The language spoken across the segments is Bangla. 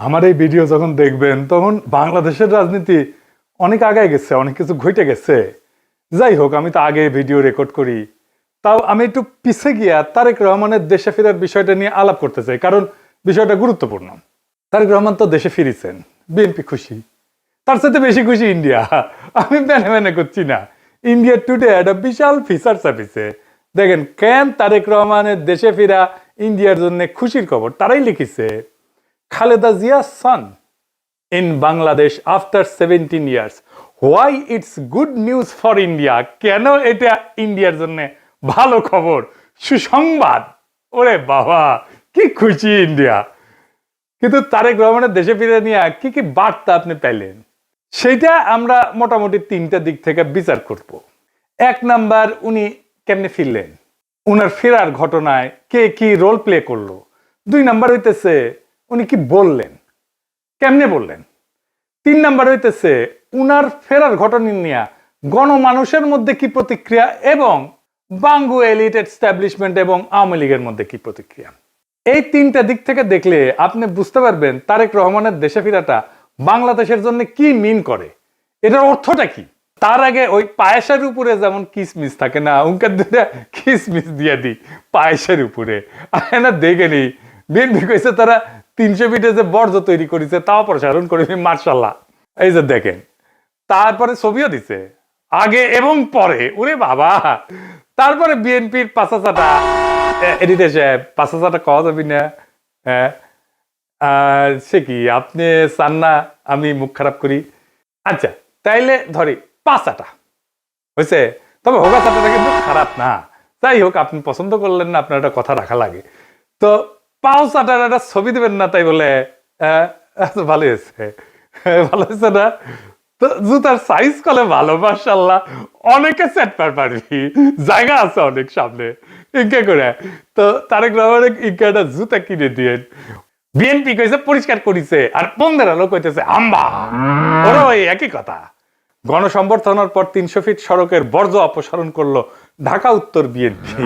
আমার এই ভিডিও যখন দেখবেন তখন বাংলাদেশের রাজনীতি অনেক আগায় গেছে, অনেক কিছু ঘটে গেছে। যাই হোক, আমি তো আগে ভিডিও রেকর্ড করি, তাও আমি একটু পিছে গিয়া তারেক রহমানের দেশে ফেরার বিষয়টা নিয়ে আলাপ করতে চাই, কারণ বিষয়টা গুরুত্বপূর্ণ। তারেক রহমান তো দেশে ফিরেছেন, বিএনপি খুশি, তার সাথে বেশি খুশি ইন্ডিয়া। আমি মেনে মেনে করছি না। ইন্ডিয়া টুডে একটা বিশাল ফিচার ছাপিছে, দেখেন কেন তারেক রহমানের দেশে ফিরা ইন্ডিয়ার জন্য খুশির খবর। তারাই লিখেছে, Khaleda জিয়া's son in Bangladesh after 17 years. Why it's good news for India? কেন এটা ইন্ডিয়ার জন্য ভালো খবর, সুসংবাদ। ওরে বাবা, কি খুশি ইন্ডিয়া। কিন্তু তারেক রহমানের দেশে ফিরে নিয়ে কি কি বার্তা আপনি পেলেন, সেটা আমরা মোটামুটি তিনটা দিক থেকে বিচার করব। এক নাম্বার, উনি কেমনে ফিরলেন, উনার ফেরার ঘটনায় কে কি রোল প্লে করলো। দুই নাম্বার হইতেছে উনি কি বললেন, কেমনে বললেন। তিন নাম্বার হইতেছে উনার ফেরার ঘটনা নিয়ে গণমানুষের মধ্যে কি প্রতিক্রিয়া, এবং বাঙ্গু এলিট এস্টাবলিশমেন্ট এবং আওয়ামী লীগের মধ্যে কি প্রতিক্রিয়া। এই তিনটা দিক থেকে দেখলে আপনি বুঝতে পারবেন তারেক রহমানের দেশে ফেরাটা বাংলাদেশের জন্য কি মিন করে, এটার অর্থটা কি। তার আগে ওই পায়েসের উপরে যেমন কিসমিস থাকে না, উনকার দুটা কিসমিস দিয়ে দিই পায়েসের উপরে। না দেখেনি বিএনপি কইছে তারা 300 ফিটে যে বর্জ্য তৈরি করেছে তাও প্রসারণ করে, মার্শাল্লাহ। এই যে দেখেন, তারপরে ছবিও দিছে আগে এবং পরে, ওরে বাবা। তারপরে বিএনপির পাঁচাচাটা এডিটর সাহেব, পাঁচাচাটা কওয়া যাবি না, হ্যাঁ সে কি আপনি চান না আমি মুখ খারাপ করি? আচ্ছা তাইলে ধরি পাঁচাটা হয়েছে, তবে হোগা চাটাটা কিন্তু খারাপ না। যাই হোক, আপনি পছন্দ করলেন না, আপনার একটা কথা রাখা লাগে। তো পাও চাটার একটা ছবি দেবেন না, তাই বলে ভালো হয়েছে, ভালো হয়েছে না? তো জুতার সাইজ কলে ভালো, মাশাআল্লাহ, অনেকে সেট পারবি, জায়গা আছে অনেক সামনে, ইনকে করে। তো তারেক রহমানের ইনকে একটা জুতা কিনে দিয়ে বিএনপি কইছে পরিষ্কার করিছে, আর পন্দের আলো কইতেছে আম্বা। ওরা ওই একই কথা। গণসংবর্ধনার পর 300 ফিট সড়কের বর্জ্য অপসারণ করলো ঢাকা উত্তর বিএনপি।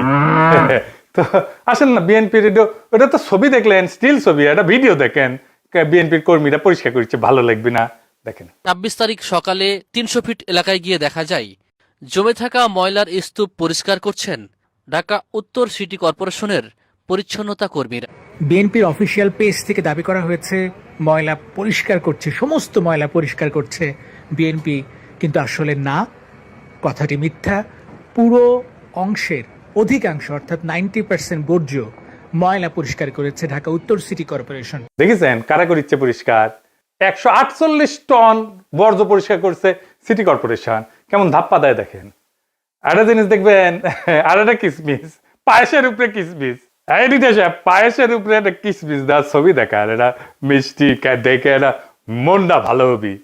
তো আসেন না বিএনপির, ওটা তো ছবি দেখলেন, স্টিল ছবি, একটা ভিডিও দেখেন, বিএনপির কর্মীরা পরিষ্কার করছে, ভালো লাগবে না? দেখেন ২৬ তারিখ সকালে ৩০০ ফিট এলাকায় গিয়ে দেখা যায় জমে থাকা ময়লার স্তূপ পরিষ্কার করছেন ঢাকা উত্তর সিটি কর্পোরেশনের পরিচ্ছন্নতা কর্মীরা। বিএনপির অফিসিয়াল পেজ থেকে দাবি করা হয়েছে ময়লা পরিষ্কার করছে, সমস্ত ময়লা পরিষ্কার করছে বিএনপি, কিন্তু আসলে না, কথাটি মিথ্যা। পুরো অংশের অধিকাংশ অর্থাৎ 90% বর্জ্য ময়লা পরিষ্কার করেছে ঢাকা উত্তর সিটি কর্পোরেশন। দেখেছেন কারা করিচ্ছে পরিষ্কার? 148 টন বর্জ্য পরিষ্কার করছে সিটি কর্পোরেশন। কেমন ধাপ্পা দেয় দেখেন। একটা জিনিস দেখবেন, আর একটা কিসমিস, পায়েসের উপরে কিসমিস, পায়েসের উপরে একটা কিসমিস দেওয়ার ছবি দেখার, এটা মিষ্টি দেখে এটা মনটা ভালো হবি।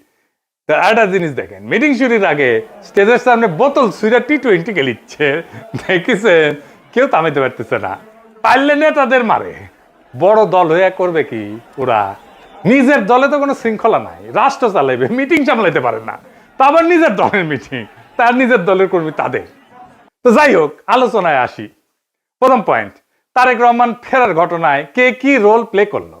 একটা জিনিস দেখেন, মিটিং শুরুর আগে স্টেজের সামনে বোতল ছুঁড়া T20 খেলিচ্ছে, দেখেছেন? কেউ থামাইতে পারতেছে না, পারলে নেতাদের মারে। বড় দল হয়ে করবে কি ওরা? নিজের দলে তো কোনো শৃঙ্খলা নাই, রাষ্ট্র চালাইবে, মিটিং সামলাইতে পারে না, তা আবার নিজের দলের মিটিং, তার নিজের দলের কর্মী তাদের। তো যাই হোক, আলোচনায় আসি। প্রথম পয়েন্ট, তারেক রহমান ফেরার ঘটনায় কে কি রোল প্লে করলো।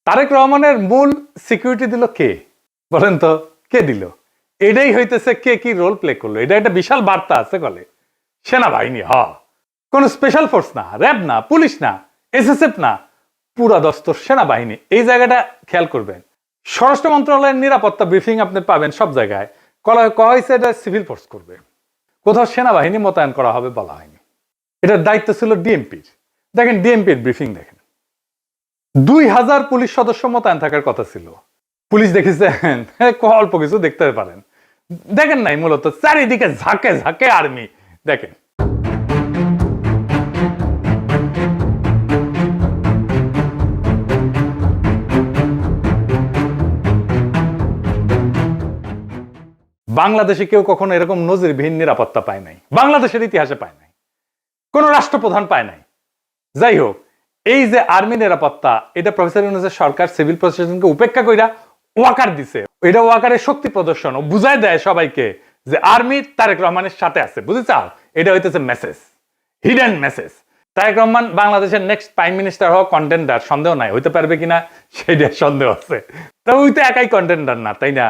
তারেক রহমানের মূল সিকিউরিটি দিল কে, বলেন তো? কে দিল? এটাই হইতেছে কে কি রোল প্লে করলো। এটা একটা বিশাল বার্তা আছে বলে। সেনাবাহিনী, কোন স্পেশাল ফোর্স না, র্যাব না, পুলিশ না, এসএসএফ না, পুরা দস্তর সেনাবাহিনী। এই জায়গাটা খেয়াল করবেন। স্বরাষ্ট্র মন্ত্রণালয়ের নিরাপত্তা ব্রিফিং আপনি পাবেন সব জায়গায়, কয়া হয়েছে এটা সিভিল ফোর্স করবে, কোথাও সেনাবাহিনী মোতায়েন করা হবে বলা হয়নি। এটার দায়িত্ব ছিল ডিএমপির। দেখেন ডিএমপির ব্রিফিং দেখেন, 2000 পুলিশ সদস্য মোতায়েন থাকার কথা ছিল। পুলিশ দেখেছেন অল্প কিছু দেখতে পারেন, দেখেন নাই, মূলত চারিদিকে ঝাঁকে ঝাঁকে আর্মি। দেখেন বাংলাদেশে কেউ কখনো এরকম নজিরবিহীন নিরাপত্তা পায় নাই, বাংলাদেশের ইতিহাসে পায় নাই, কোন রাষ্ট্রপ্রধান পায় নাই। যাই হোক, এই যে আর্মি নিরাপত্তা, এটা প্রফেসর ইউনূসের সরকার সিভিল প্রশাসনকে উপেক্ষা কইরা ওয়াকার দিছে। এটা ওয়াকারের শক্তি প্রদর্শন, ও বুঝাই দেয় সবাইকে যে আর্মি তারেক রহমানের সাথে আছে, বুঝেছ? এটা হইতেছে message, hidden message. Tarek Rahman বাংলাদেশের নেক্সট প্রাইম মিনিস্টার হওয়া কন্টেন্ডার, সন্দেহ নাই, হইতে পারবে কিনা সেইটা সন্দেহ আছে। তো ওই তো একাই কন্টেন্ডার না, তাই না?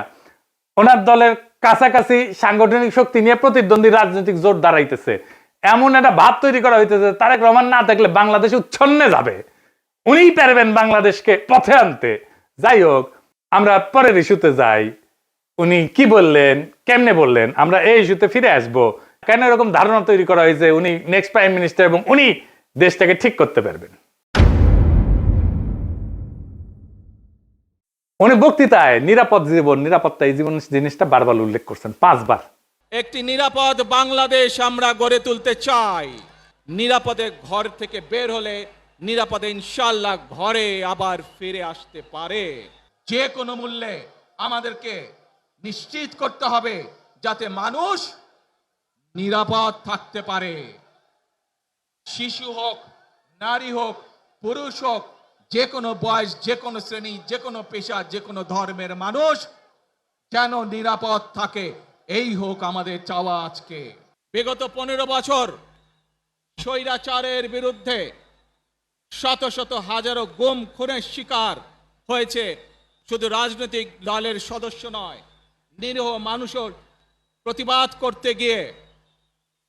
ওনার দলের কাছাকাছি সাংগঠনিক শক্তি নিয়ে প্রতিদ্বন্দ্বী রাজনৈতিক জোট দাঁড়াইতেছে, এমন একটা ভাব তৈরি করা হইতেছে তারেক রহমান না থাকলে বাংলাদেশ উচ্ছন্নে যাবে, উনিই পারবেন বাংলাদেশকে পথে আনতে। যাই হোক, আমরা পরের ইস্যুতে যাই। উনি কি বললেন, কেমনে বললেন, আমরা এই ইস্যুতে ফিরে আসব। কেন এরকম ধারণা তৈরি করা হয়েছে উনি নেক্সট প্রাইম মিনিস্টার এবং উনি দেশটাকে ঠিক করতে পারবেন? উনি বক্তৃতায় নিরাপদ জীবন, নিরাপত্তা, এই জীবন জিনিসটা বারবার উল্লেখ করছেন, 5 বার। একটি নিরাপদ বাংলাদেশ আমরা গড়ে তুলতে চাই। নিরাপদে ঘর থেকে বের হলে নিরাপদে ইনশাআল্লাহ ঘরে আবার ফিরে আসতে পারে। যে কোনো মূল্যে আমাদেরকে নিশ্চিত করতে হবে যাতে মানুষ নিরাপদ থাকতে পারে। শিশু হোক, নারী হোক, পুরুষ হোক, যে কোনো বয়স, যে কোনো শ্রেণী, যে কোনো পেশা, যে কোনো ধর্মের মানুষ যেন নিরাপদ থাকে, এই হোক আমাদের চাওয়া। আজকে বিগত 15 বছর স্বৈরাচারের বিরুদ্ধে শত শত হাজারো গুম খুনের শিকার হয়েছে শুধু রাজনৈতিক দলের সদস্য নয়, নিরীহ মানুষের প্রতিবাদ করতে গিয়ে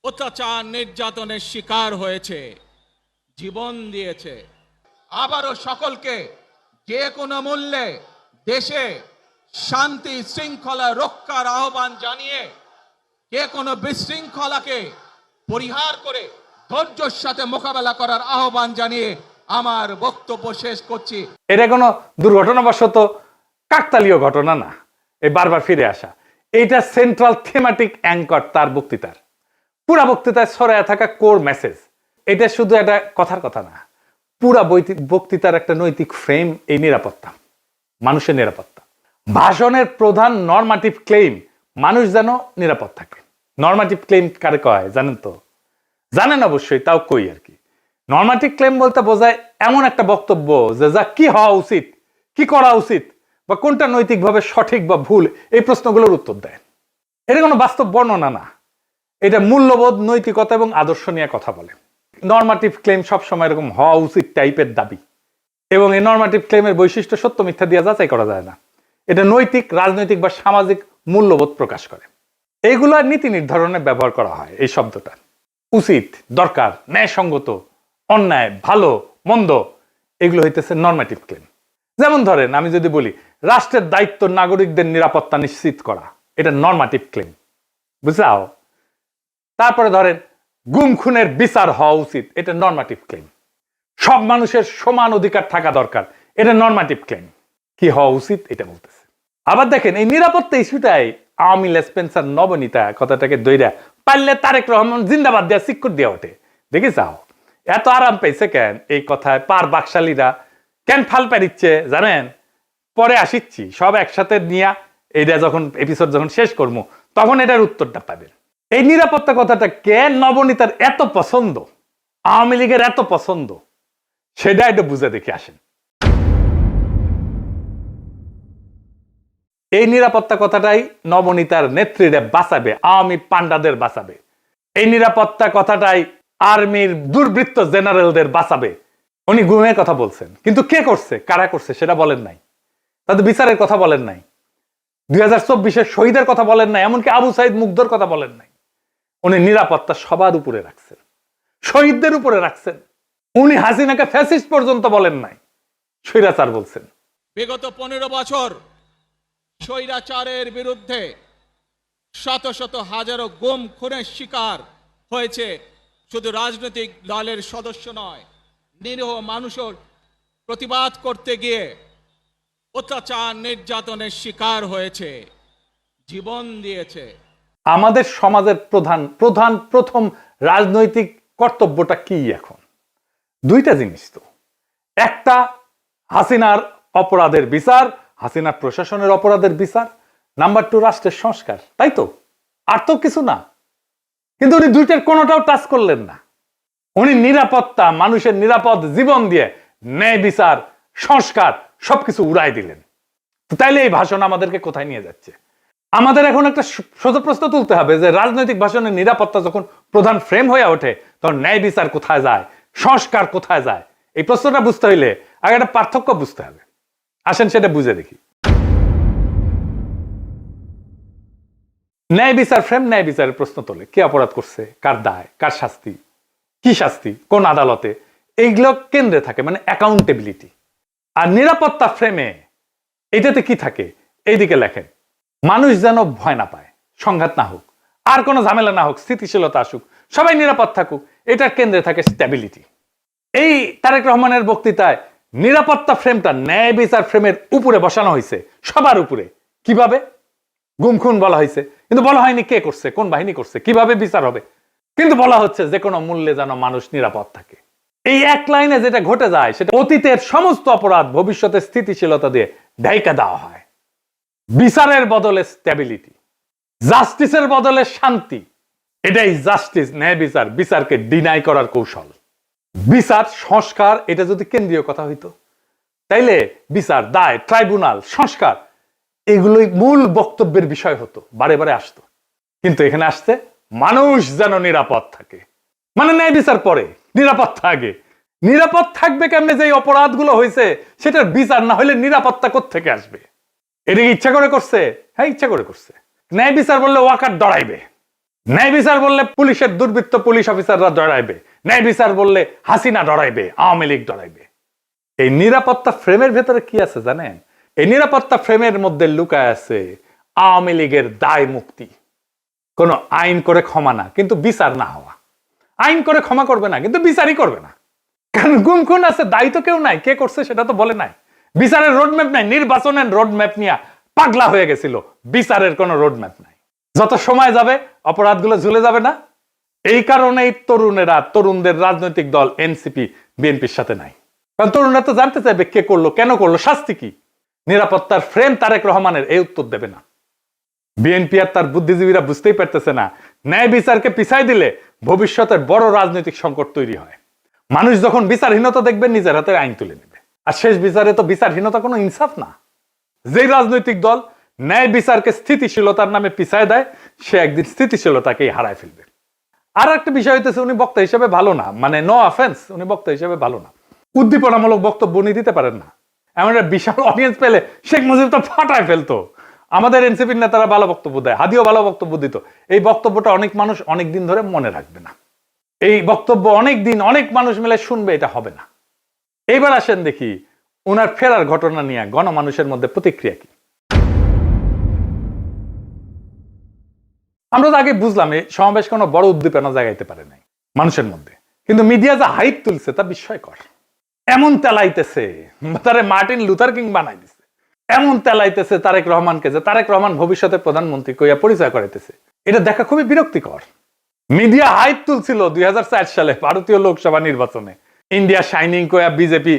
অত্যাচার নির্যাতনের শিকার হয়েছে, জীবন দিয়েছে। আবারও সকলকে যে কোনো মূল্যে দেশে শান্তি শৃঙ্খলা রক্ষার আহ্বান জানিয়ে যে কোনো বিশৃঙ্খলাকে পরিহার করে ধৈর্যের সাথে মোকাবেলা করার আহ্বান জানিয়ে আমার বক্তব্য শেষ করছি। এটা কোনো দুর্ঘটনাবশত কাকতালীয় ঘটনা না, এই বারবার ফিরে আসা, এইটা সেন্ট্রাল থিমেটিক অ্যাঙ্কর তার বক্তৃতার। পুরা বক্তৃতায় ছড়ায় থাকা কোর মেসেজ। এটা শুধু একটা কথার কথা না, পুরা বক্তৃতার একটা নৈতিক ফ্রেম এই নিরাপত্তা, মানুষের নিরাপত্তা। ভাষণের প্রধান নরমাটিভ ক্লেম মানুষ যেন নিরাপদ থাকে। নরমাটিভ ক্লেম কারে কয় জানেন তো? জানেন অবশ্যই, তাও কই আর কি। নরমাটিভ ক্লেম বলতে বোঝায় এমন একটা বক্তব্য যে যা কি হওয়া উচিত, কি করা উচিত, বা কোনটা নৈতিকভাবে সঠিক বা ভুল, এই প্রশ্নগুলোর উত্তর দেয়। এটা কোনো বাস্তব বর্ণনা না, এটা মূল্যবোধ, নৈতিকতা এবং আদর্শ নিয়ে কথা বলে। নরমাটিভ ক্লেম সবসময় এরকম হওয়া উচিত টাইপের দাবি, এবং এই নরমাটিভ ক্লেমের বৈশিষ্ট্য সত্য মিথ্যা দিয়ে যাচাই করা যায় না। এটা নৈতিক, রাজনৈতিক বা সামাজিক মূল্যবোধ প্রকাশ করে। এইগুলো নীতি নির্ধারণে ব্যবহার করা হয়। এই শব্দটা উচিত, দরকার, ন্যায়সঙ্গত, অন্যায়, ভালো, মন্দ, এগুলো হইতেছে নরমাটিভ ক্লেম। যেমন ধরেন, আমি যদি বলি রাষ্ট্রের দায়িত্ব নাগরিকদের নিরাপত্তা নিশ্চিত করা, এটা নরমাটিভ ক্লেম, বুঝলাও? তারপরে ধরেন গুম খুনের বিচার হওয়া উচিত, এটা নরমাটিভ ক্লেম। সব মানুষের সমান অধিকার থাকা দরকার, এটা নরমাটিভ ক্লেম। কি হওয়া উচিত এটা বলতেছে। আবার দেখেন, এই নিরাপত্তা ইস্যুটাই আওয়ামী লেসপেন্সার নবনীতা কথাটাকে দইরা পারলে তারেক রহমান জিন্দাবাদ দেওয়া সিক্কুর দেওয়া ওঠে। দেখে যাও এত আরাম পেয়েছে কেন এই কথায়, পার বাকশালীরা কেন ফাল পারিচ্ছে জানেন? পরে আসিচ্ছি, সব একসাথে নিয়ে এইটা যখন এপিসোড যখন শেষ করবো তখন এটার উত্তরটা পাবেন। এই নিরাপত্তা কথাটা কেন নবনীতার এত পছন্দ, আওয়ামী লীগের এত পছন্দ, সেটা একটু বুঝে দেখে আসেন। এই নিরাপত্তা কথাটাই নবনীতার নেত্রীরা বাঁচাবে, আওয়ামী পান্ডাদের বাঁচাবে। এই নিরাপত্তা কথাটাই আর্মির দুর্বৃত্ত জেনারেলদের বাঁচাবে। উনি গুমের কথা বলছেন, কিন্তু কে করছে, কারা করছে সেটা বলেন নাই। তাদের বিচারের কথা বলেন নাই, 2024-এর শহীদের কথা বলেন নাই, এমনকি আবু সাইদ মুগ্ধর কথা বলেন নাই। উনি নিরাপত্তা সবার উপরে রাখছেন, শহীদদের উপরে রাখছেন। উনি হাসিনাকে ফ্যাসিস্ট পর্যন্ত বলেন নাই, স্বৈরাচার বলছেন। বিগত 15 বছর স্বৈরাচারের বিরুদ্ধে শত শত হাজারো গুম খুনের শিকার হয়েছে শুধু রাজনৈতিক দলের সদস্য নয়, নিরীহ মানুষের প্রতিবাদ করতে গিয়ে অত্যাচার নির্যাতনের শিকার হয়েছে, জীবন দিয়েছে। আমাদের সমাজের প্রথম রাজনৈতিক কর্তব্যটা কি এখন? দুইটা জিনিস তো, একটা হাসিনার অপরাধের বিচার, হাসিনার প্রশাসনের অপরাধের বিচার, নাম্বার 2 রাষ্ট্রের সংস্কার, তাই তো? আর তো কিছু না। কিন্তু উনি দুইটার কোনোটাও টাচ করলেন না। উনি নিরাপত্তা, মানুষের নিরাপদ জীবন দিয়ে ন্যায় বিচার, সংস্কার সবকিছু উড়াই দিলেন। তো তাইলে এই ভাষণ আমাদেরকে কোথায় নিয়ে যাচ্ছে? আমাদের এখন একটা সোজা প্রশ্ন তুলতে হবে যে রাজনৈতিক ভাষণের নিরাপত্তা যখন প্রধান ফ্রেম হয়ে ওঠে তখন ন্যায় বিচার কোথায় যায়, সংস্কার কোথায় যায়? এই প্রশ্নটা বুঝতে হইলে আগে একটা পার্থক্য বুঝতে হবে। আসেন সেটা বুঝে দেখি। ন্যায় বিচার ফ্রেম ন্যায় বিচারের প্রশ্ন তোলে, কে অপরাধ করছে, কার দায়, কার শাস্তি, কি শাস্তি, কোন আদালতে, এইগুলো কেন্দ্রে থাকে, মানে অ্যাকাউন্টেবিলিটি। আর নিরাপত্তা ফ্রেমে এটাতে কি থাকে? এইদিকে লেখেন, মানুষ যেন ভয় না পায়, সংঘাত না হোক, আর কোনো ঝামেলা না হোক, স্থিতিশীলতা আসুক, সবাই নিরাপদ থাকুক, এটার কেন্দ্রে থাকে স্ট্যাবিলিটি। এই তারেক রহমানের বক্তৃতায় নিরাপত্তা ফ্রেমটা ন্যায় বিচার ফ্রেমের উপরে বসানো হয়েছে, সবার উপরে। কিভাবে? গুম খুন বলা হয়েছে, কিন্তু বলা হয়নি কে করছে, কোন বাহিনী করছে, কিভাবে বিচার হবে, কিন্তু বলা হচ্ছে যে কোনো মূল্যে যেন মানুষ নিরাপদ থাকে। এই এক লাইনে যেটা ঘটে যায় সেটা অতীতের সমস্ত অপরাধ ভবিষ্যতে স্থিতিশীলতা দিয়ে ঢাইকা দেওয়া হয়। বিচারের বদলে স্ট্যাবিলিটি, জাস্টিসের বদলে শান্তি, এটাই জাস্টিস, ন্যায় বিচার, বিচারকে ডিনাই করার কৌশল। বিচার সংস্কার এটা যদি কেন্দ্রীয় কথা হইতো, তাইলে বিচার, দায়, ট্রাইব্যুনাল, সংস্কার এগুলোই মূল বক্তব্যের বিষয় হতো, বারে বারে আসতো। কিন্তু এখানে আসছে মানুষ যেন নিরাপদ থাকে, মানে ন্যায় বিচার পরে, নিরাপত্তা আগে। নিরাপদ থাকবে কেমনে? যে অপরাধগুলো হয়েছে সেটার বিচার না হলে নিরাপত্তা কোত্থেকে আসবে? এটা ইচ্ছা করে করছে? হ্যাঁ, ইচ্ছা করে করছে। ন্যায় বিচার বললে ওয়াকার ডরাইবে, ন্যায় বিচার বললে পুলিশের দুর্বৃত্ত পুলিশ অফিসাররা ডরাইবে, ন্যায় বিচার বললে হাসিনা ডরাইবে, আওয়ামী লীগ ডরাইবে। এই নিরাপত্তা ফ্রেমের ভেতরে কি আছে জানেন? এই নিরাপত্তা ফ্রেমের মধ্যে লুকায় আছে আওয়ামী লীগের দায় মুক্তি। কোন আইন করে ক্ষমা না, কিন্তু বিচার না হওয়া। আইন করে ক্ষমা করবে না, কিন্তু বিচারই করবে না। কারণ গুম খুন আছে, দায়ী তো কেউ নাই, কে করছে সেটা তো বলে নাই। বিচারের রোডম্যাপ নাই, নির্বাচনের রোডম্যাপ নিয়ে পাগলা হয়ে গেছিল, বিচারের কোনো রোডম্যাপ নাই। যত সময় যাবে অপরাধগুলো ঝুলে যাবে না? এই কারণেই তরুণেরা, তরুণদের রাজনৈতিক দল এনসিপি বিএনপির সাথে নাই। কারণ তরুণরা তো জানতে চাইবে কে করলো, কেন করলো, শাস্তি কি। নিরাপত্তার ফ্রেম তারেক রহমানের এই উত্তর দেবে না। বিএনপি আর তার বুদ্ধিজীবীরা বুঝতেই পারতেছে না, ন্যায় বিচারকে পিছাই দিলে ভবিষ্যতের বড় রাজনৈতিক সংকট তৈরি হয়। মানুষ যখন বিচারহীনতা দেখবে নিজের হাতে আইন তুলে নেবে। আর শেষ বিচারে তো বিচারহীনতা কোনো ইনসাফ না। যে রাজনৈতিক দল ন্যায় বিচারকে স্থিতিশীলতার নামে পিছায় দেয়, সে একদিন স্থিতিশীলতাকেই হারায় ফেলবে। আর একটা বিষয় হইতেছে, উনি বক্তা হিসেবে ভালো না, মানে নো অফেন্স, উনি বক্তা হিসেবে ভালো না। উদ্দীপনামূলক বক্তব্য উনি দিতে পারেন না। এমন একটা বিশাল অডিয়েন্স পেলে শেখ মুজিব তো ফাটায় ফেলতো। আমাদের এনসিপির নেতারা ভালো বক্তব্য দেয়, হাদিও ভালো বক্তব্য দিত। এই বক্তব্যটা অনেক মানুষ অনেক দিন ধরে মনে রাখবে না। এই বক্তব্য অনেক দিন অনেক মানুষ মিলে শুনবে, এটা হবে না। এইবার আসেন দেখি ওনার ফেরার ঘটনা নিয়ে গণমানুষের মধ্যে প্রতিক্রিয়া কি। আমরা তো আগে বুঝলাম এই সমাবেশ কোনো বড় উদ্দীপনা জাগাইতে পারে নাই মানুষের মধ্যে, কিন্তু মিডিয়া যা হাইপ তুলছে তা বিস্ময়কর। এমন তেলাইতেছে, তারে মার্টিন লুথার কিং বানাই দিছে। এমন তেলাইতেছে তারেক রহমানকে যে তারেক রহমান ভবিষ্যতের প্রধানমন্ত্রী কইয়া পরিচয় করাইতেছে। এটা দেখা খুবই বিরক্তিকর। মিডিয়া হাইপ তুলছিল 2004 সালে ভারতীয় লোকসভা নির্বাচনে, ইন্ডিয়া শাইনিং কইয়া বিজেপি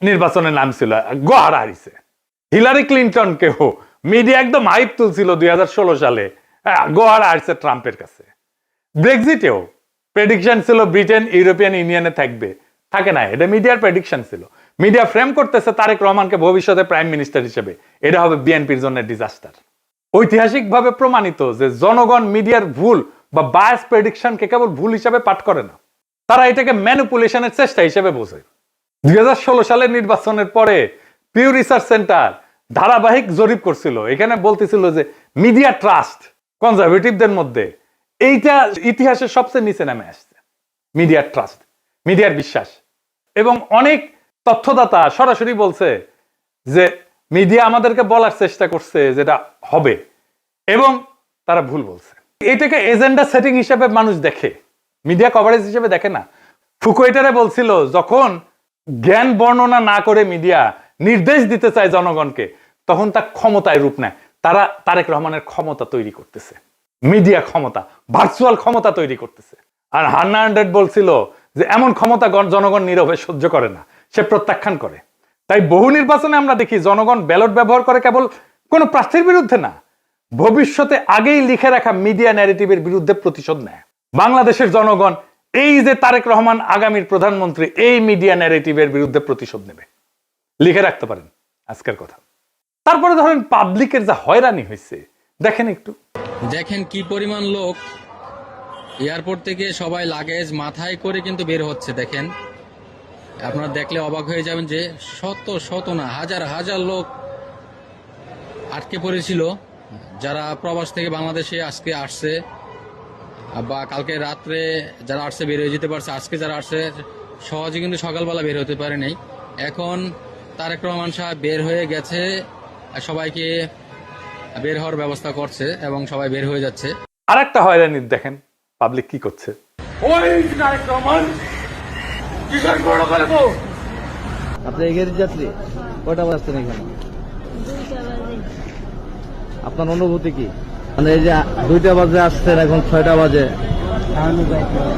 নির্বাচনে নামছিল, গোহারা হারিছে। হিলারি ক্লিন্টনকেও মিডিয়া একদম হাইপ তুলছিল 2016 সালে, গোহারা হারছে ট্রাম্পের কাছে। ব্রেক্সিটেও প্রেডিকশন ছিল ব্রিটেন ইউরোপিয়ান ইউনিয়নে থাকবে, থাকে না। এটা মিডিয়ার প্রেডিকশন ছিল। মিডিয়া ফ্রেম করতেছে তারেক রহমানকে ভবিষ্যতে প্রাইম মিনিস্টার হিসেবে, এটা হবে বিএনপির জন্য ডিজাস্টার। ঐতিহাসিকভাবে প্রমাণিত যে জনগণ মিডিয়ার ভুল বা বায়াস প্রেডিকশনকে কেবল ভুল হিসাবে পাঠ করে না, তারা এটাকে ম্যানিপুলেশনের চেষ্টা হিসেবে বোঝে। 2016 সালের নির্বাচনের পরে পিউ রিসার্চ সেন্টার ধারাবাহিক জরিপ করছিল, এখানে বলতেছিল যে মিডিয়া ট্রাস্ট কনজারভেটিভদের মধ্যে এইটা ইতিহাসের সবচেয়ে নিচে নামে আসছে। মিডিয়ার ট্রাস্ট, মিডিয়ার বিশ্বাস। এবং অনেক তথ্যদাতা সরাসরি বলছে যে মিডিয়া আমাদেরকে বলার চেষ্টা করছে যেটা হবে, এবং তারা ভুল বলছে। এটাকে এজেন্ডা সেটিং হিসেবে মানুষ দেখে, মিডিয়া কভারেজ হিসেবে দেখে না। ফুকুয়েটারে বলছিল যখন জ্ঞান বর্ণনা না করে মিডিয়া নির্দেশ দিতে চায় জনগণকে, তখন তা ক্ষমতায় রূপ নেয়। তারা তারেক রহমানের ক্ষমতা তৈরি করতেছে, মিডিয়া ক্ষমতা, ভার্চুয়াল ক্ষমতা তৈরি করতেছে। আর হান্না আন্ড্রেড বলছিল যে এমন ক্ষমতা জনগণ নীরবে সহ্য করে না, সে প্রত্যাখ্যান করে। তাই বহু নির্বাচনে আমরা দেখি জনগণ ব্যালট ব্যবহার করে কেবল কোন প্রার্থীর বিরুদ্ধে না, ভবিষ্যতে আগেই লিখে রাখা মিডিয়া ন্যারেটিভের বিরুদ্ধে প্রতিশোধ নেয়। বাংলাদেশের জনগণ এই যে তারেক রহমান আগামীর প্রধানমন্ত্রী, এই মিডিয়া ন্যারেটিভের বিরুদ্ধে প্রতিশোধ নেবে, লিখে রাখতে পারেন আজকের কথা। তারপরে ধরেন পাবলিকের যা হয়রানি হয়েছে দেখেন একটু। দেখেন কি পরিমাণ লোক এয়ারপোর্ট থেকে সবাই লাগেজ মাথায় করে কিন্তু বের হচ্ছে। দেখেন, আপনারা দেখলে অবাক হয়ে যাবেন যে শত শত না হাজার হাজার লোক আটকে পড়েছিল, যারা প্রবাস থেকে বাংলাদেশে আজকে আসছে বা কালকে রাত্রে যারা আসছে বের হয়ে যেতে পারছে, আজকে যারা আসছে সহজে কিন্তু সকালবেলা বের হতে পারে নাই। এখন তারেক রহমান সাহেব বের হয়ে গেছে, সবাইকে বের হওয়ার ব্যবস্থা করছে এবং সবাই বের হয়ে যাচ্ছে। আর একটা হয়রানি দেখেন পাবলিক কি করছে। আপনি এগের যাত্রী কয়টা বাজছেন এখানে? আপনার অনুভূতি কি? মানে এই যে 2টা বাজে আসছেন, এখন 6টা বাজে।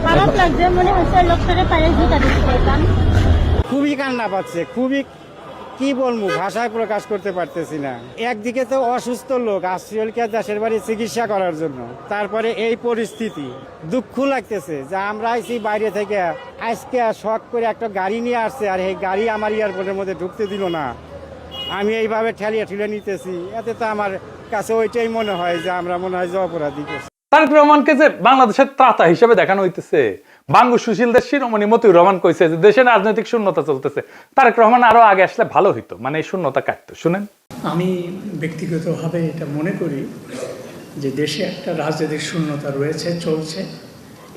খারাপ লাগছে, মনে হচ্ছে লোকটারে পায়ে জুতা দিতে পারতাম। খুবই কান্না পাচ্ছে, খুবই কি বলবো, ভাষায় প্রকাশ করতে পারতেছি না। একদিকে তো অসুস্থ লোক আসছিলকে দেশের বাড়ি চিকিৎসা করার জন্য, তারপরে এই পরিস্থিতি, দুঃখ লাগতেছে যে আমরা আইছি বাইরে থেকে, আজকে শখ করে একটা গাড়ি নিয়ে আসছে আর এই গাড়ি আমার এয়ারপোর্টের মধ্যে ঢুকতে দিল না। আমি এইভাবে ঠেলিয়ে ঠেলে নিতেছি, এতে তো আমার কাছে ওইটাই মনে হয় যে আমরা মনে হয় যে অপরাধী করছি। তারেক রহমানকে যে বাংলাদেশের ত্রাতা হিসেবে দেখানো হইতেছে, বাঙ্গু সুশীলদের শিরোমণি মতিউর রহমান কইছে যে দেশে রাজনৈতিক শূন্যতা চলতেছে, তারেক রহমান আরো আগে আসলে ভালো হইতো, মানে এই শূন্যতা কাটতো। শুনেন, আমি ব্যক্তিগতভাবে এটা মনে করি যে দেশে একটা রাজনৈতিক শূন্যতা রয়েছে, চলছে,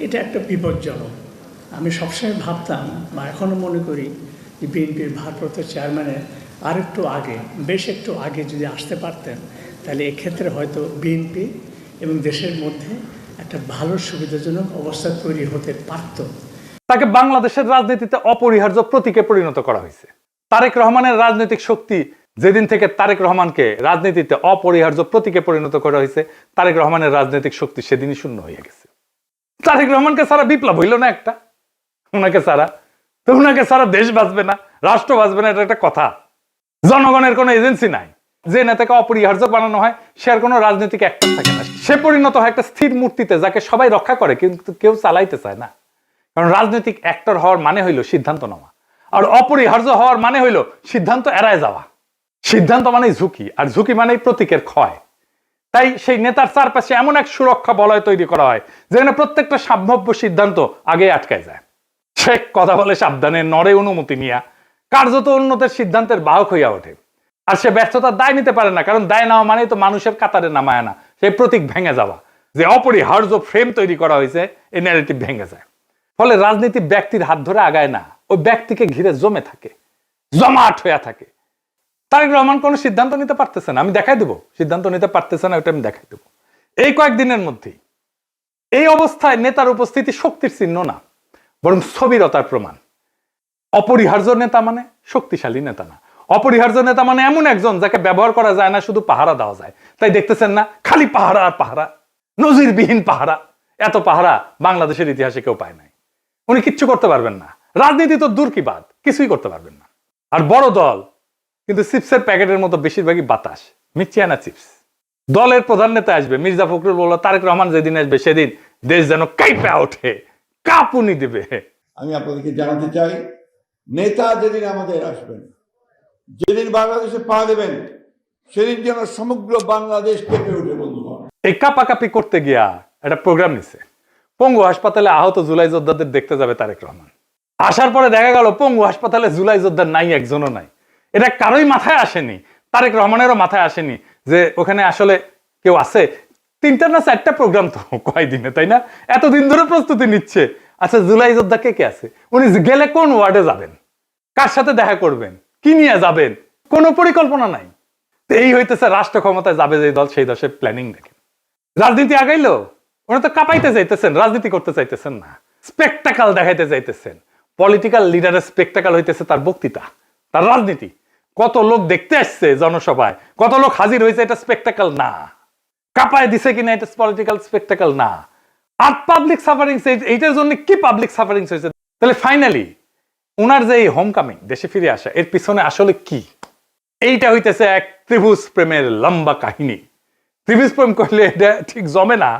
এটা একটা বিপজ্জনক। আমি সবসময় ভাবতাম বা এখনও মনে করি যে বিএনপির ভারপ্রাপ্ত চেয়ারম্যানের আর একটু আগে, বেশ একটু আগে যদি আসতে পারতেন, তাহলে এক্ষেত্রে হয়তো বিএনপি এবং দেশের মধ্যে একটা ভালো সুবিধাজনক অবস্থা তৈরি হতে পারত। তাকে বাংলাদেশের রাজনীতিতে অপরিহার্য প্রতীকে পরিণত করা হয়েছে। তারেক রহমানের রাজনৈতিক শক্তি যেদিন থেকে তারেক রহমানকে রাজনীতিতে অপরিহার্য প্রতীকে পরিণত করা হয়েছে, তারেক রহমানের রাজনৈতিক শক্তি সেদিনই শূন্য হয়ে গেছে। তারেক রহমানকে ছাড়া বিপ্লব হইল না একটা, ওনাকে ছাড়া তো, ওনাকে ছাড়া দেশ বাঁচবে না, রাষ্ট্র বাঁচবে না, এটা একটা কথা। জনগণের কোনো এজেন্সি নাই, যে নেতাকে অপরিহার্য বানানো হয় সে আর কোনো রাজনৈতিক অ্যাক্টর থাকে না, সে পরিণত হয় একটা স্থির মূর্তিতে যাকে সবাই রক্ষা করে কিন্তু কেউ চালাইতে চায় না। কারণ রাজনৈতিক অ্যাক্টর হওয়ার মানে হইল সিদ্ধান্ত নেওয়া, আর অপরিহার্য হওয়ার মানে হইল সিদ্ধান্ত এড়ায় যাওয়া। সিদ্ধান্ত মানেই ঝুঁকি, আর ঝুঁকি মানেই প্রতীকের ক্ষয়। তাই সেই নেতার চারপাশে এমন এক সুরক্ষা বলয় তৈরি করা হয় যেখানে প্রত্যেকটা সম্ভাব্য সিদ্ধান্ত আগে আটকায় যায়। সে কথা বলে সাবধানে, নড়ে অনুমতি নিয়া, কার্যত উন্নতের সিদ্ধান্তের বাহক হইয়া ওঠে। আর সে ব্যর্থতার দায় নিতে পারে না, কারণ দায় নেওয়া মানেই তো মানুষের কাতারে নামায় না, সেই প্রতীক ভেঙে যাওয়া, যে অপরিহার্য ফ্রেম তৈরি করা হয়েছে, এই ন্যারেটিভ ভেঙে যায়। ফলে রাজনীতি ব্যক্তির হাত ধরে আগায় না, ওই ব্যক্তিকে ঘিরে জমে থাকে, জমাট হইয়া থাকে। তারেক রহমান কোনো সিদ্ধান্ত নিতে পারতেছে না, আমি দেখাই দেবো সিদ্ধান্ত নিতে পারতেছে না, ওটা আমি দেখাই দেবো এই কয়েকদিনের মধ্যেই। এই অবস্থায় নেতার উপস্থিতি শক্তির চিহ্ন না, বরং স্থবিরতার প্রমাণ। অপরিহার্য নেতা মানে শক্তিশালী নেতা না, অপরিহার্য নেতা মানে এমন একজন যাকে ব্যবহার করা যায় না, শুধু পাহারা দেওয়া যায়। তাই দেখতেছেন না, খালি পাহারা আর পাহারা, নজিরবিহীন পাহারা। এত পাহারা বাংলাদেশের ইতিহাসে কেউ পায় নাই। উনি কিচ্ছু করতে পারবেন না, রাজনীতি তো দূর কি বাদ, কিছুই করতে পারবেন না। আর বড় দল কিন্তু চিপসের প্যাকেটের মতো বেশিরভাগই বাতাস, মিচিয়ানা চিপস। দলের প্রধান নেতা আসবে, মির্জা ফখরুল বলল তারেক রহমান যেদিন আসবে সেদিন দেশ যেন কাঁপে ওঠে, কাঁপুনি দেবে। আমি আপনাদেরকে জানাতে চাই, নেতা যেদিন আমাদের আসবেন, যেদিন বাংলাদেশে পা দেবেন, সেদিন যেন সমগ্র বাংলাদেশ কেঁপে উঠে। বন্ধুগণ, এই কাপাকাপি করতে গিয়া একটা প্রোগ্রাম নিছে, পঙ্গু হাসপাতালে আহত জুলাই যোদ্ধাদের দেখতে যাবে তারেক রহমান। আসার পরে দেখা গেল পঙ্গু হাসপাতালে জুলাই যোদ্ধা নাই, একজনও নাই। এটা কারোই মাথায় আসেনি, তারেক রহমানেরও মাথায় আসেনি যে ওখানে আসলে কেউ আছে। 3টা না 4টা প্রোগ্রাম তো কয়দিনে, তাই না? এতদিন ধরে প্রস্তুতি নিচ্ছে। আচ্ছা, জুলাই যোদ্ধা কে কে আছে? উনি গেলে কোন ওয়ার্ডে যাবেন, কার সাথে দেখা করবেন, কি নিয়ে যাবেন, কোনো পরিকল্পনা নাই। এই হইতেছে রাষ্ট্র ক্ষমতায় যাবে যে দল, সেই দশের প্ল্যানিং দেখেন। রাজনীতি আগাইলো, ওনারা তো কাঁপাইতে চাইতেছেন, রাজনীতি করতে চাইতেছেন না, স্পেকটাকাল দেখাইতে চাইতেছেন। পলিটিক্যাল লিডারের স্পেকটাকাল হইতেছে তার বক্তৃতা, তার রাজনীতি। কত লোক দেখতে আসছে জনসভায়, কত লোক হাজির হয়েছে, এটা স্পেকটাকাল না। কাঁপায় দিছে কিনা, এটা পলিটিক্যাল স্পেকটাকাল না। আর পাবলিক সাফারিংস, এইটার জন্য কি পাবলিক সাফারিংস হয়েছে? তাহলে ফাইনালি ওনার যে এই হোম কামিং, দেশে ফিরে আসা, এর পিছনে আসলে কি? এইটা হইতেছে এক ত্রিভুজ প্রেমের লম্বা কাহিনী। ত্রিভুজ প্রেম করলে এটা ঠিক জমে না,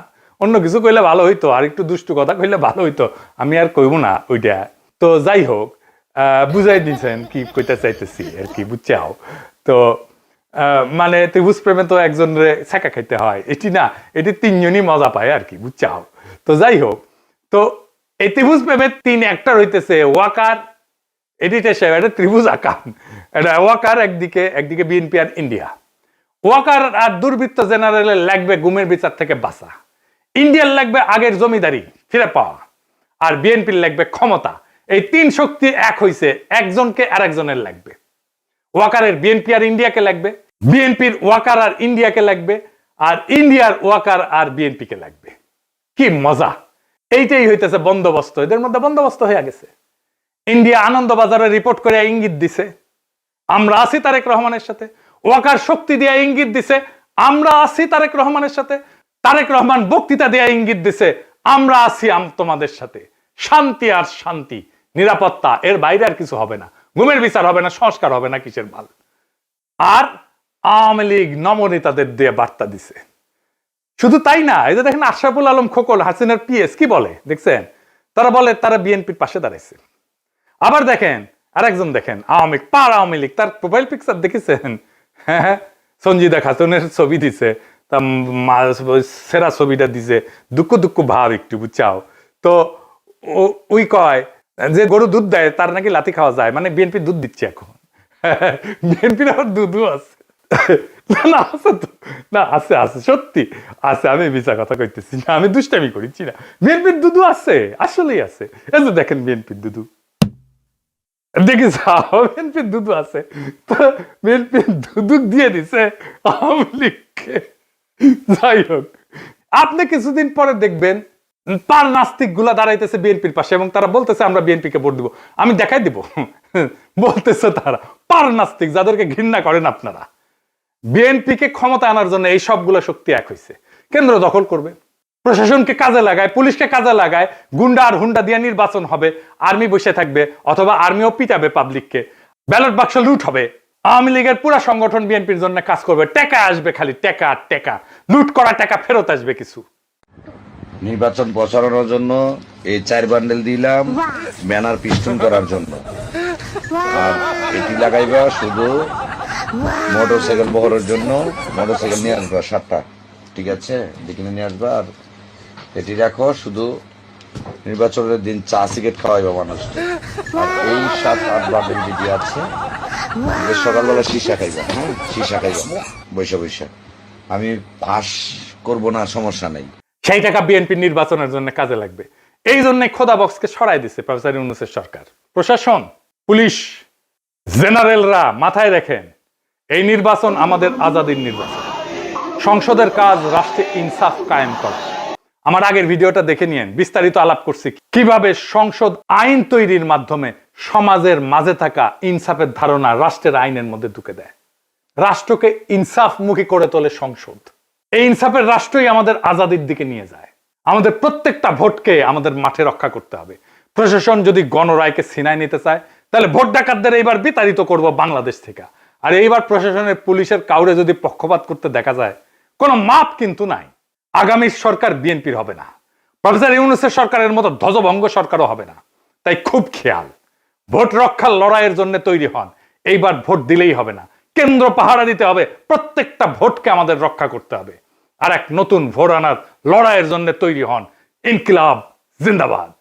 অন্য কিছু কইলে ভালো হইতো, আর একটু দুষ্টু কথা কইলে ভালো হইতো, আমি আর কইব না ওইটা। তো যাই হোক, বুঝাই দিয়েছেন কি কইতে চাইতেছি আর কি, বুঝছাও তো। মানে ত্রিভুজ প্রেমে তো একজনের ছেঁকা খাইতে হয়, এটি না, এটি 3জনই মজা পায় আর কি, বুঝছাও। তো যাই হোক, তো এই ত্রিভুজ প্রেমের 3 অ্যাক্টর হইতেছে ওয়াকার, এডিটর সাহেব, এটা ত্রিভুজ আকার, এটা ওয়াকার একদিকে বিএনপি আর ইন্ডিয়া। ওয়াকার আর দুর্বৃত্ত জেনারেলের লাগবে গুমের বিচার থেকে বাঁচা, ইন্ডিয়ার লাগবে আগের জমিদারি ফিরে পাওয়া, আর বিএনপির লাগবে ক্ষমতা। এই 3 শক্তি এক হইছে, একজনকে আর একজনের লাগবে। ওয়াকারের বিএনপি আর ইন্ডিয়াকে লাগবে, বিএনপির ওয়াকার আর ইন্ডিয়াকে লাগবে, আর ইন্ডিয়ার ওয়াকার আর বিএনপিকে লাগবে। কি মজা! এইটাই হইতেছে বন্দোবস্ত, এদের মধ্যে বন্দোবস্ত হয়ে গেছে। ইন্ডিয়া আনন্দবাজারে রিপোর্ট করে ইঙ্গিত দিছে আমরা আছি তারেক রহমানের সাথে, ওয়াকার শক্তি দিয়ে ইঙ্গিত দিছে আমরা আছি তারেক রহমানের সাথে, তারেক রহমান বক্তৃতা দিয়ে ইঙ্গিত দিছে আমরা আছি তোমাদের সাথে। শান্তি আর শান্তি, নিরাপত্তা, এর বাইরে আর কিছু হবে না। গুমের বিচার হবে না, সংস্কার হবে না, কিসের ভাল। আর আওয়ামী লীগ নমনেতাদের দিয়ে বার্তা দিছে। শুধু তাই না, এই যে দেখেন আশরাফুল আলম খোকন, হাসিনার পিএস, কি বলে দেখছেন? তারা বলে তারা বিএনপির পাশে দাঁড়াইছে। আবার দেখেন আরেকজন, দেখেন আওয়ামী লীগ, তার প্রোফাইল পিকচার দেখেছেন? হ্যাঁ, সঞ্জিদা খাতুনের ছবি দিছে, তা সেরা ছবিটা দিছে, দুঃখ ভাব একটু, বুঝছাও তো। ওই কয় যে গরু দুধ দেয় তার নাকি লাথি খাওয়া যায়, মানে বিএনপি দুধ দিচ্ছে এখন। বিএনপির আবার দুধও আছে। না আছে তো, না আছে আছে, সত্যি আছে, আমি মিছা কথা কইতেছি না, আমি দুষ্টামি করিছি না। বিএনপির দুধু আছে, আসলেই আছে। এই যে দেখেন বিএনপির দুধু, দেখি বিএনপির দুধু আছে, তো বিএনপির দুধু দিয়ে দিছে আওয়ামী লীগকে। যাই হোক, আপনি কিছুদিন পরে দেখবেন পার নাস্তিক গুলা দাঁড়াইতেছে বিএনপির পাশে এবং তারা বলতেছে আমরা বিএনপিকে ভোট দিব। আমি দেখাই দিব, বলতেছে তারা পার নাস্তিক, যাদেরকে ঘৃণা করেন আপনারা। বিএনপিকে ক্ষমতা আনার জন্য এই সবগুলো শক্তি এক হয়েছে। কেন্দ্র দখল করবে, প্রশাসনকে কাজে লাগায়, পুলিশকে কাজে লাগায়, গুন্ডা আর হুন্ডা দিয়ে নির্বাচন হবে, আর্মি বসে থাকবে, অথবা আর্মিও পিটাবে পাবলিককে, ব্যালট বাক্স লুট হবে। আওয়ামী লীগের পুরো সংগঠন বিএনপির জন্য কাজ করবে, টাকা আসবে, খালি টাকা আর টাকা, লুট করা টাকা ফেরত আসবে কিছু। নির্বাচন প্রচারণার জন্য এই 4 বান্ডেল দিলাম ব্যানার পিস্টন করার জন্য, আর এটি লাগাইবা শুধু মোটরসাইকেল বহরের জন্য। মোটরসাইকেল নিয়ে আসবা 7টা, ঠিক আছে, দেখে নিয়ে আসবা। আর এটি রাখো শুধু নির্বাচনের দিন চা সিগারেট খাওয়াইবা মানুষকে। আর এই 7-8 বান্ডেল যেটি আছে, সকালবেলা সীসা খাইবা, হ্যাঁ সীসা খাইবা বৈশা। আমি পাস করবো না, সমস্যা নেই। সেই টাকা বিএনপি নির্বাচনের জন্য কাজে লাগবে। এই জন্য খোদা বক্সকে সরাই দিছে প্রফেসর ইউনূসের সরকার। প্রশাসন, পুলিশ, জেনারেলরা মাথায় রাখেন, এই নির্বাচন আমাদের আজাদির নির্বাচন। সংসদের কাজ রাষ্ট্রে ইনসাফ কায়েম করা। আমার আগের ভিডিওটা দেখে নিয়েন, বিস্তারিত আলাপ করছি কিভাবে সংসদ আইন তৈরির মাধ্যমে সমাজের মাঝে থাকা ইনসাফের ধারণা রাষ্ট্রের আইনের মধ্যে ঢুকে দেয়। রাষ্ট্রকে ইনসাফমুখী করে তোলে সংসদ। এই ইনসাফের রাষ্ট্রই আমাদের আজাদির দিকে নিয়ে যায়। আমাদের প্রত্যেকটা ভোটকে আমাদের মাঠে রক্ষা করতে হবে। প্রশাসন যদি গণরায়কে ছিনায় নিতে চায়, তাহলে ভোট ডাকাতদের এইবার বিতাড়িত করব বাংলাদেশ থেকে। আর এইবার প্রশাসনের, পুলিশের কাউরে যদি পক্ষপাত করতে দেখা যায়, কোনো মাপ কিন্তু নাই। আগামী সরকার বিএনপির হবে না, প্রফেসর ইউনূসের সরকারের মতো ধ্বজভঙ্গ সরকারও হবে না। তাই খুব খেয়াল, ভোট রক্ষার লড়াইয়ের জন্য তৈরি হন। এইবার ভোট দিলেই হবে না, কেন্দ্র পাহারা দিতে হবে, প্রত্যেকটা ভোটকে আমাদের রক্ষা করতে হবে। আর এক নতুন ভোট আনার লড়াইয়ের জন্য তৈরি হন। ইনকিলাব জিন্দাবাদ।